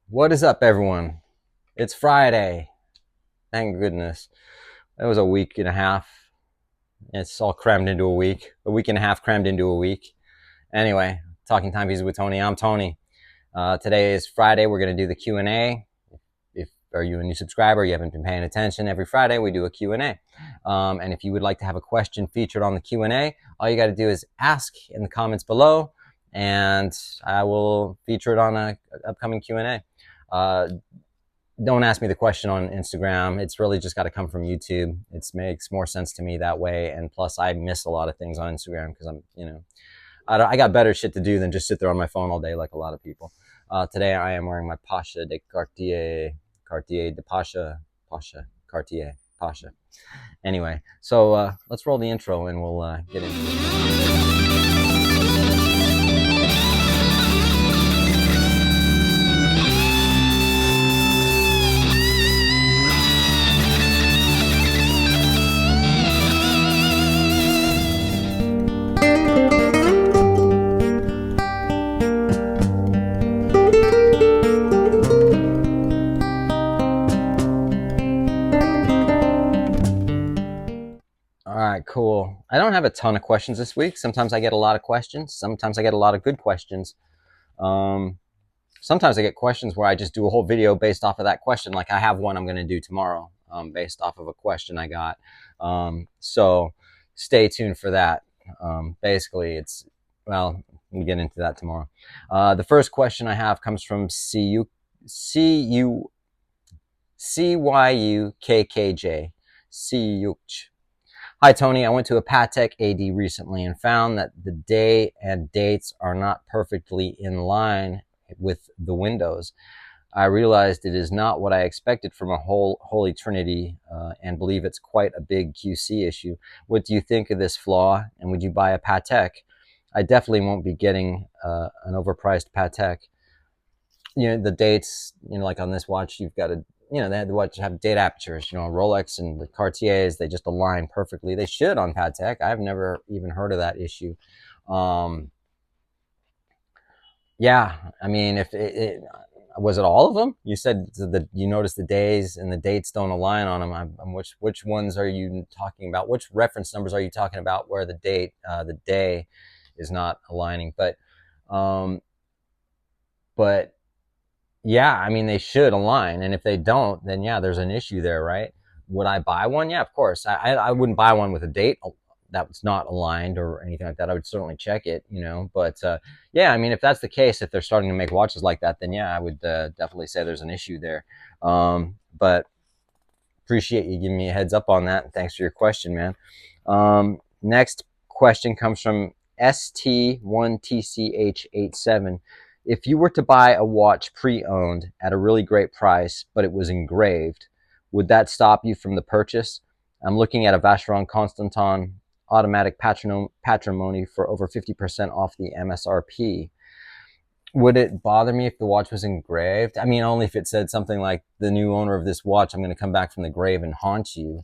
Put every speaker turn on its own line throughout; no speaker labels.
What is up, everyone? It's Friday. Thank goodness. It was a week and a half. It's all crammed into a week and a half crammed into a week. Anyway, talking time pieces with Tony. I'm Tony. Today is Friday. We're going to do the Q&A. If are you a new subscriber, you haven't been paying attention, every Friday we do a Q&A. And if you would like to have a question featured on the Q&A, all you got to do is ask in the comments below, and I will feature it on an upcoming Q&A. Don't ask me the question on Instagram. It's really just got to come from YouTube. It makes more sense to me that way. And plus, I miss a lot of things on Instagram because I got better shit to do than just sit there on my phone all day like a lot of people. Today, I am wearing my Pasha de Cartier de Cartier Pasha. Anyway, so let's roll the intro and we'll get into it. All right, cool. I don't have a ton of questions this week. Sometimes I get a lot of questions. Sometimes I get a lot of good questions. Um, Sometimes I get questions where I just do a whole video based off of that question. Like I have one I'm going to do tomorrow based off of a question I got. So stay tuned for that. Basically, well, we'll get into that tomorrow. The first question I have comes from CYUKKJ. CYUKJ. Hi, Tony. I went to a Patek AD recently and found that the day and dates are not perfectly in line with the windows. I realized it is not what I expected from a Holy Trinity and believe it's quite a big QC issue. What do you think of this flaw, and would you buy a Patek? I definitely won't be getting an overpriced Patek. The dates, like on this watch, you've got to, they had the watch have date apertures, Rolex and the Cartiers, they just align perfectly. They should on Patek. I've never even heard of that issue. Yeah, I mean, if was it all of them? You said that you noticed the days and the dates don't align on them. Which ones are you talking about? Which reference numbers are you talking about where the day is not aligning? Um, but yeah, I mean, they should align. And if they don't, then yeah, there's an issue there, right? Would I buy one? Yeah, of course. I wouldn't buy one with a date that's not aligned or anything like that. I would certainly check it, But yeah, I mean, if that's the case, if they're starting to make watches like that, then yeah, I would definitely say there's an issue there. But appreciate you giving me a heads up on that. Thanks for your question, man. Next question comes from ST1TCH87. If you were to buy a watch pre-owned at a really great price, but it was engraved, would that stop you from the purchase? I'm looking at a Vacheron Constantin automatic patrimony for over 50% off the MSRP. Would it bother me if the watch was engraved? I mean, only if it said something like, the new owner of this watch, I'm going to come back from the grave and haunt you.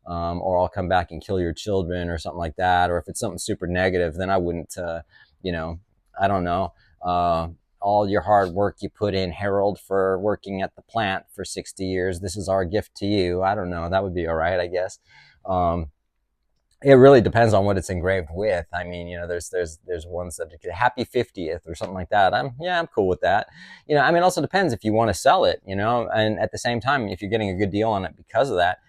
Or I'll come back and kill your children or something like that. Or if it's something super negative, then I wouldn't, I don't know. All your hard work you put in, Harold, for working at the plant for 60 years. This is our gift to you. I don't know. That would be all right, I guess. It really depends on what it's engraved with. I mean, there's ones that are happy 50th or something like that. I'm cool with that. I mean, it also depends if you want to sell it, and at the same time, if you're getting a good deal on it because of that,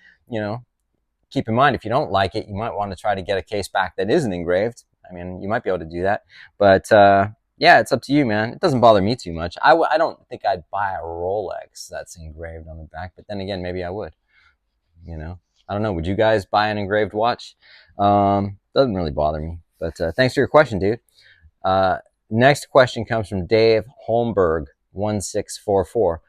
keep in mind, if you don't like it, you might want to try to get a case back that isn't engraved. I mean, you might be able to do that, but yeah, it's up to you, man. It doesn't bother me too much. I don't think I'd buy a Rolex that's engraved on the back, but then again, maybe I would. I don't know. Would you guys buy an engraved watch? Doesn't really bother me. But thanks for your question, dude. Next question comes from Dave Holmberg 1644.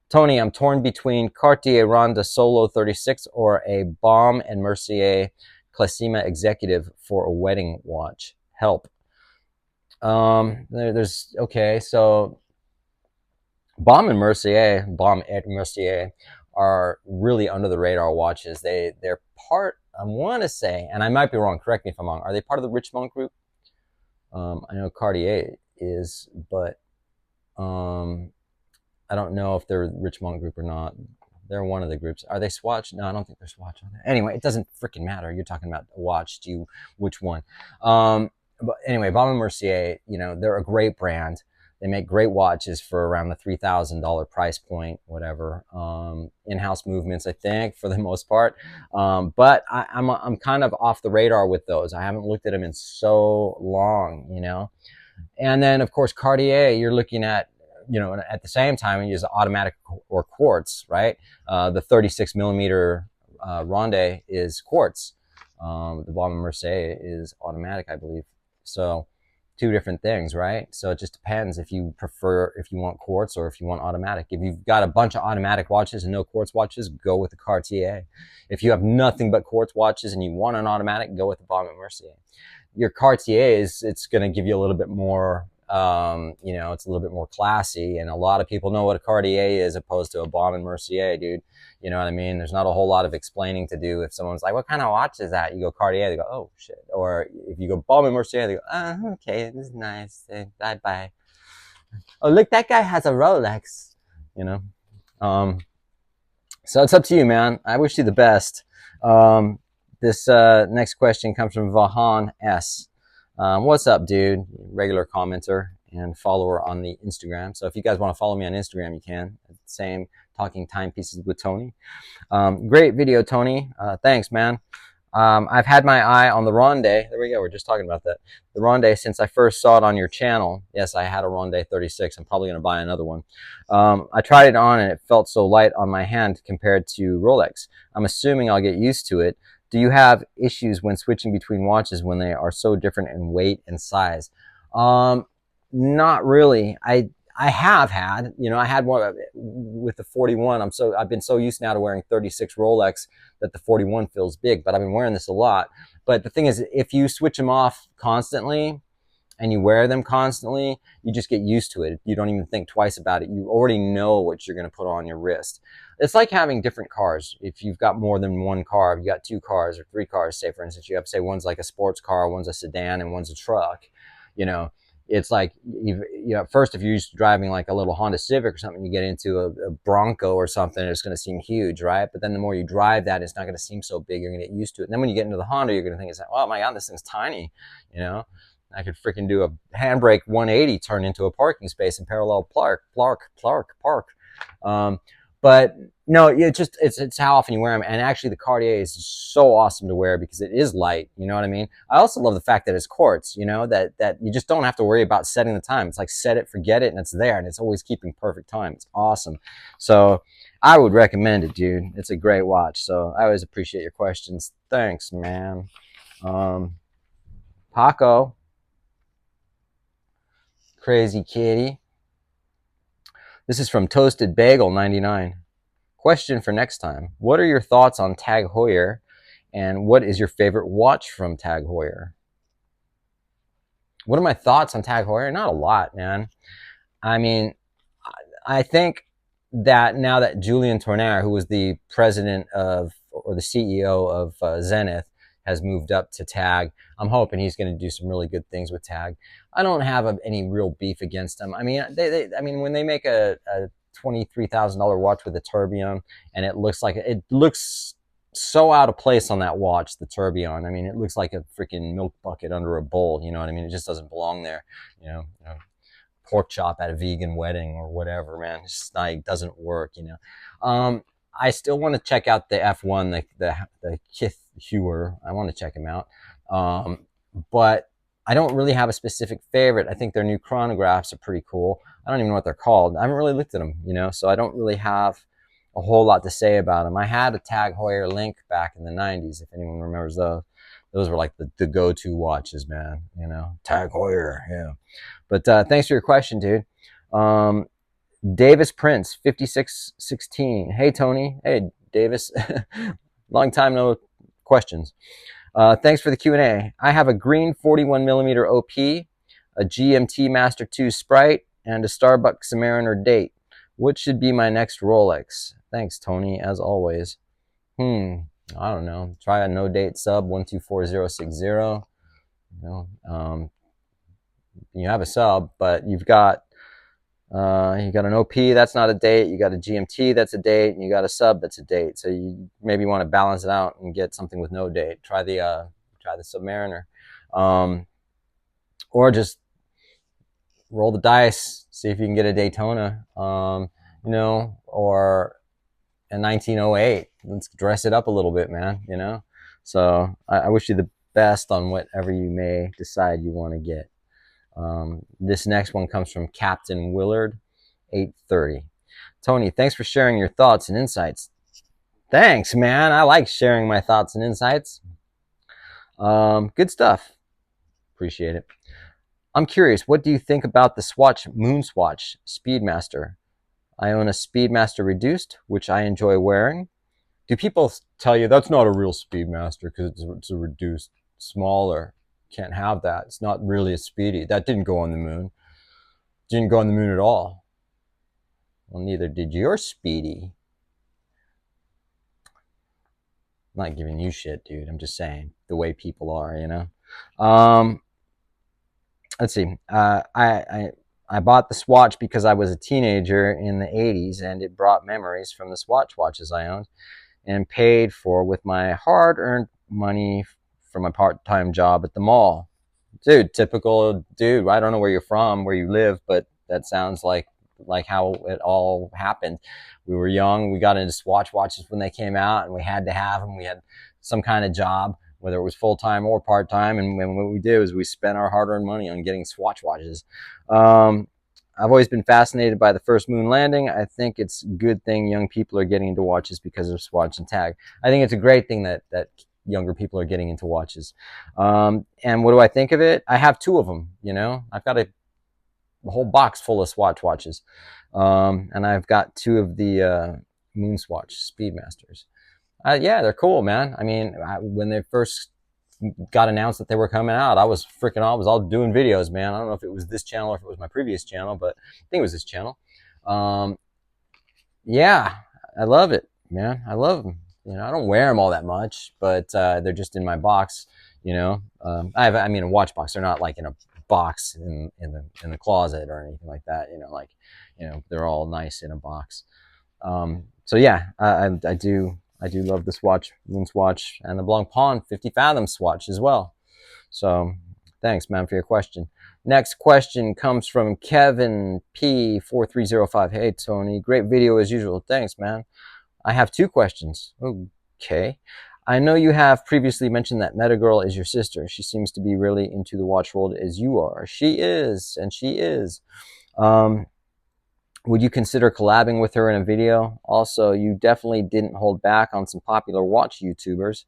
Tony, I'm torn between Cartier Ronda Solo 36 or a Baume and Mercier Classima Executive for a wedding watch. Help. There's okay. So Baume and Mercier are really under the radar watches. They're part, I want to say, and I might be wrong, correct me if I'm wrong, are they part of the Richemont group? I know Cartier is, but I don't know if they're Richmond Group or not. They're one of the groups. Are they Swatch? No, I don't think they're Swatch. Anyway, it doesn't freaking matter. You're talking about a watch. Do you, which one? But anyway, Baume and Mercier, you know, they're a great brand. They make great watches for around the $3,000 price point, whatever. In-house movements, I think, for the most part. But I'm kind of off the radar with those. I haven't looked at them in so long, you know. And then, of course, Cartier, you're looking at, you know, at the same time, you use automatic or quartz, right? The 36 millimeter Ronde is quartz. The Baume Mercier is automatic, I believe. So two different things, right? So it just depends if you prefer, if you want quartz or if you want automatic. If you've got a bunch of automatic watches and no quartz watches, go with the Cartier. If you have nothing but quartz watches and you want an automatic, go with the Baume Mercier. Your Cartier is, it's going to give you a little bit more, you know, it's a little bit more classy, and a lot of people know what a Cartier is opposed to a Baume and Mercier, dude. You know what I mean? There's not a whole lot of explaining to do. If someone's like, what kind of watch is that? You go Cartier, they go, oh shit. Or if you go Baume and Mercier, they go, oh, okay, this is nice. Bye bye. Oh, look, that guy has a Rolex, you know? So it's up to you, man. I wish you the best. This next question comes from Vahan S. What's up, dude? Regular commenter and follower on the Instagram. So if you guys want to follow me on Instagram, you can. Same, Talking Timepieces with Tony. Great video, Tony. Thanks, man. I've had my eye on the Ronde. There we go. We're just talking about that. The Ronde since I first saw it on your channel. Yes, I had a Ronde 36. I'm probably going to buy another one. I tried it on and it felt so light on my hand compared to Rolex. I'm assuming I'll get used to it. Do you have issues when switching between watches when they are so different in weight and size? Not really. I have had, you know, I had one with the 41. I've been so used now to wearing 36 Rolex that the 41 feels big, but I've been wearing this a lot. But the thing is, if you switch them off constantly and you wear them constantly, you just get used to it. You don't even think twice about it. You already know what you're going to put on your wrist. It's like having different cars. If you've got more than one car, if you got two cars or three cars, say for instance, you have, say, one's like a sports car, one's a sedan, and one's a truck, you know, it's like, you know, first, if you're used to driving like a little Honda Civic or something, you get into a Bronco or something, it's going to seem huge, right? But then the more you drive that, it's not going to seem so big. You're going to get used to it. And then when you get into the Honda, you're going to think, it's like, oh my God, this thing's tiny, you know? I could freaking do a handbrake 180 turn into a parking space and parallel park. But no, it's how often you wear them. And actually the Cartier is so awesome to wear because it is light. You know what I mean? I also love the fact that it's quartz, you know, that you just don't have to worry about setting the time. It's like set it, forget it, and it's there, and it's always keeping perfect time. It's awesome. So I would recommend it, dude. It's a great watch. So I always appreciate your questions. Thanks, man. Paco. Crazy kitty. This is from Toasted Bagel 99. Question for next time. What are your thoughts on Tag Heuer, and what is your favorite watch from Tag Heuer? What are my thoughts on Tag Heuer? Not a lot, man. I mean, I think that now that Julien Tournaire, who was the president of, or the CEO of Zenith, has moved up to Tag, I'm hoping he's going to do some really good things with Tag. I don't have any real beef against them. I mean, I mean, when they make a $23,000 watch with a tourbillon, and it looks so out of place on that watch, the tourbillon. I mean, it looks like a freaking milk bucket under a bowl. You know what I mean? It just doesn't belong there. You know, pork chop at a vegan wedding or whatever, man. It's just not, it doesn't work. You know. I still want to check out the F1, the Tag Heuer. I want to check him out. But I don't really have a specific favorite. I think their new chronographs are pretty cool. I don't even know what they're called. I haven't really looked at them, you know, so I don't really have a whole lot to say about them. I had a Tag Heuer Link back in the 90s, if anyone remembers those. Those were like the go-to watches, man, you know, Tag Heuer, yeah. But thanks for your question, dude. Davis Prince, 5616. Hey, Tony. Hey, Davis. Long time no questions. Thanks for the Q&A. I have a green 41mm OP, a GMT Master 2 Sprite, and a Starbucks Submariner date. What should be my next Rolex? Thanks, Tony, as always. I don't know. Try a no date sub 124060. You know, you have a sub, but you've got You got an OP, that's not a date. You got a GMT, that's a date. And you got a sub, that's a date. So you maybe want to balance it out and get something with no date. Try the Submariner, or just roll the dice, see if you can get a Daytona, or a 1908. Let's dress it up a little bit, man. So I wish you the best on whatever you may decide you want to get. This next one comes from Captain Willard, 830. Tony, thanks for sharing your thoughts and insights. Thanks, man. I like sharing my thoughts and insights. Good stuff. Appreciate it. I'm curious, what do you think about the MoonSwatch Speedmaster? I own a Speedmaster Reduced, which I enjoy wearing. Do people tell you that's not a real Speedmaster because it's a reduced, smaller? Can't have that. It's not really a Speedy. That didn't go on the moon. Didn't go on the moon at all. Well, neither did your Speedy. I'm not giving you shit, dude. I'm just saying the way people are, Let's see. I bought the Swatch because I was a teenager in the 80s, and it brought memories from the Swatch watches I owned and paid for with my hard-earned money from my part-time job at the mall. Dude, typical dude. I don't know where you're from, where you live, but that sounds like how it all happened. We were young. We got into Swatch watches when they came out, and we had to have them. We had some kind of job, whether it was full-time or part-time, and what we did was we spent our hard-earned money on getting Swatch watches. I've always been fascinated by the first moon landing. I think it's a good thing young people are getting into watches because of Swatch and Tag. I think it's a great thing that younger people are getting into watches. And what do I think of it? I have two of them, I've got a whole box full of Swatch watches. And I've got two of the MoonSwatch Speedmasters. Yeah, they're cool, man. I mean, when they first got announced that they were coming out, I was freaking out. I was all doing videos, man. I don't know if it was this channel or if it was my previous channel, but I think it was this channel. Yeah, I love it, man. I love them. I don't wear them all that much, but they're just in my box. I mean, a watch box. They're not like in a box in the closet or anything like that. They're all nice in a box. So yeah, I do love the MoonSwatch, and the Blancpain 50 Fathom Swatch as well. So thanks, man, for your question. Next question comes from Kevin P4305. Hey, Tony, great video as usual. Thanks, man. I have two questions. Okay. I know you have previously mentioned that Meta Girl is your sister. She seems to be really into the watch world as you are. She is, and she is. Would you consider collabing with her in a video? Also, you definitely didn't hold back on some popular watch YouTubers.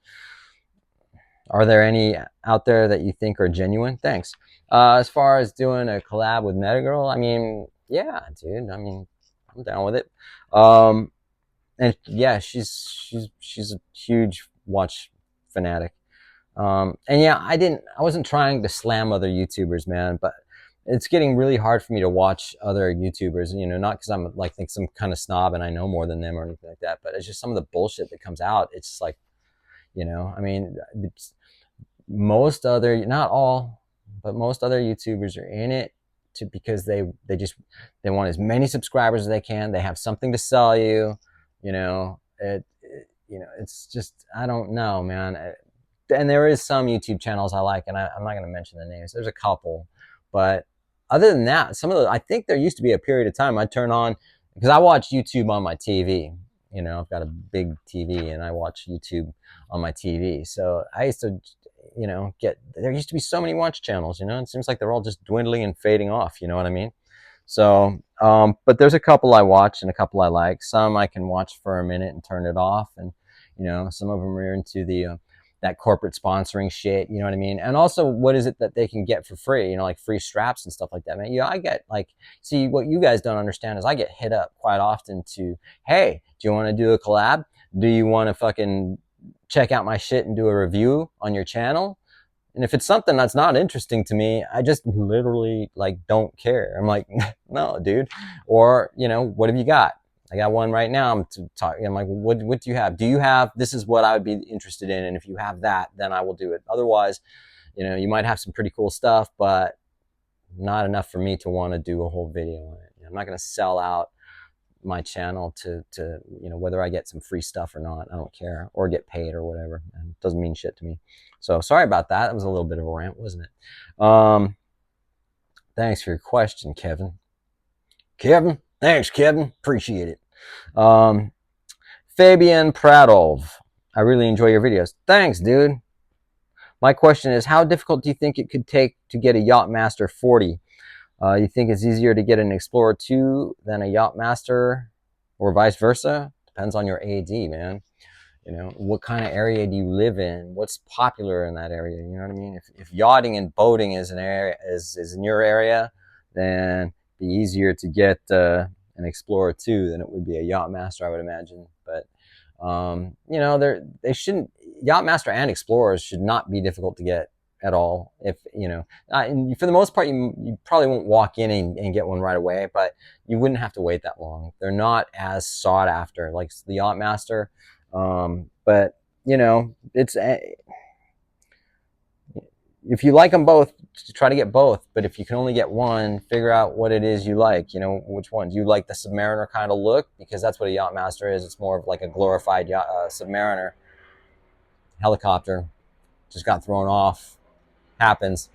Are there any out there that you think are genuine? Thanks. As far as doing a collab with Meta Girl, I mean, yeah, dude. I mean, I'm down with it. And yeah, she's a huge watch fanatic. And yeah, I wasn't trying to slam other YouTubers, man, but it's getting really hard for me to watch other YouTubers, not because I'm like think some kind of snob and I know more than them or anything like that, but it's just some of the bullshit that comes out. It's just like, I mean, most other, not all, but most other YouTubers are in it because they want as many subscribers as they can. They have something to sell you, it's just, I don't know, man. And there is some YouTube channels I like, and I'm not going to mention the names. There's a couple, but other than that, I think there used to be a period of time I'd turn on, because I watch YouTube on my TV. I've got a big TV and I watch YouTube on my TV. So I used to, there used to be so many watch channels, it seems like they're all just dwindling and fading off. You know what I mean? So, but there's a couple I watch and a couple I like. Some I can watch for a minute and turn it off. And, some of them are into that corporate sponsoring shit, you know what I mean? And also, what is it that they can get for free? Like free straps and stuff like that, man. I get see, what you guys don't understand is I get hit up quite often to, hey, do you want to do a collab? Do you want to fucking check out my shit and do a review on your channel? And if it's something that's not interesting to me, I just literally don't care. I'm like, no, dude. Or, what have you got? I got one right now. I'm like, what do you have? Do you have, this is what I would be interested in. And if you have that, then I will do it. Otherwise, you might have some pretty cool stuff, but not enough for me to want to do a whole video on it. I'm not going to sell out my channel to whether I get some free stuff or not. I don't care, or get paid or whatever. It doesn't mean shit to me. So sorry about that. That was a little bit of a rant, wasn't it? Thanks for your question, Kevin. Thanks, Kevin. Appreciate it. Fabian Pradov, I really enjoy your videos. Thanks, dude. My question is, how difficult do you think it could take to get a Yachtmaster 40? You think it's easier to get an Explorer 2 than a Yachtmaster, or vice versa? Depends on your AD, man. What kind of area do you live in? What's popular in that area? You know what I mean? If yachting and boating is in your area, then it'd be easier to get an Explorer 2 than it would be a Yachtmaster, I would imagine. But they shouldn't. Yachtmaster and Explorers should not be difficult to get at all. If for the most part, you probably won't walk in and get one right away, but you wouldn't have to wait that long. They're not as sought after like the Yachtmaster. But it's if you like them both, try to get both. But if you can only get one, figure out what it is you like. Which one do you like? The Submariner kind of look, because that's what a Yachtmaster is. It's more of like a glorified Submariner helicopter. Just got thrown off. Happens.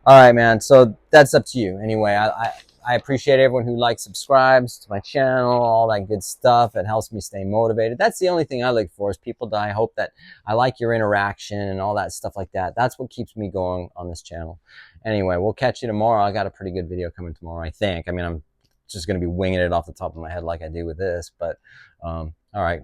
All right, man. So that's up to you. Anyway, I appreciate everyone who likes, subscribes to my channel, all that good stuff. It helps me stay motivated. That's the only thing I look for, is people that I hope that I like your interaction and all that stuff like that. That's what keeps me going on this channel. Anyway, we'll catch you tomorrow. I got a pretty good video coming tomorrow, I think. I mean, I'm just going to be winging it off the top of my head like I do with this. But all right.